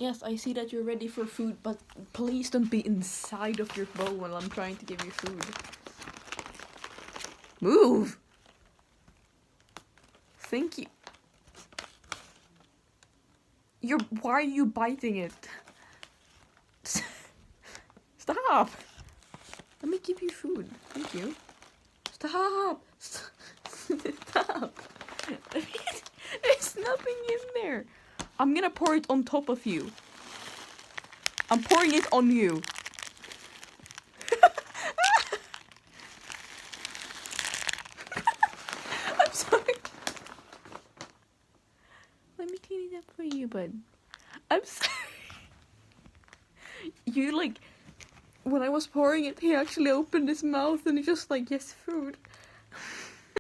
Yes, I see that you're ready for food, but please don't be inside of your bowl while I'm trying to give you food. Move! Thank you. Why are you biting it? Stop! Let me give you food. Thank you. Stop! Stop! There's nothing in there. I'm gonna pour it on top of you. I'm pouring it on you. I'm sorry. Let me clean it up for you, bud. I'm sorry. You when I was pouring it, he actually opened his mouth and he just yes, food.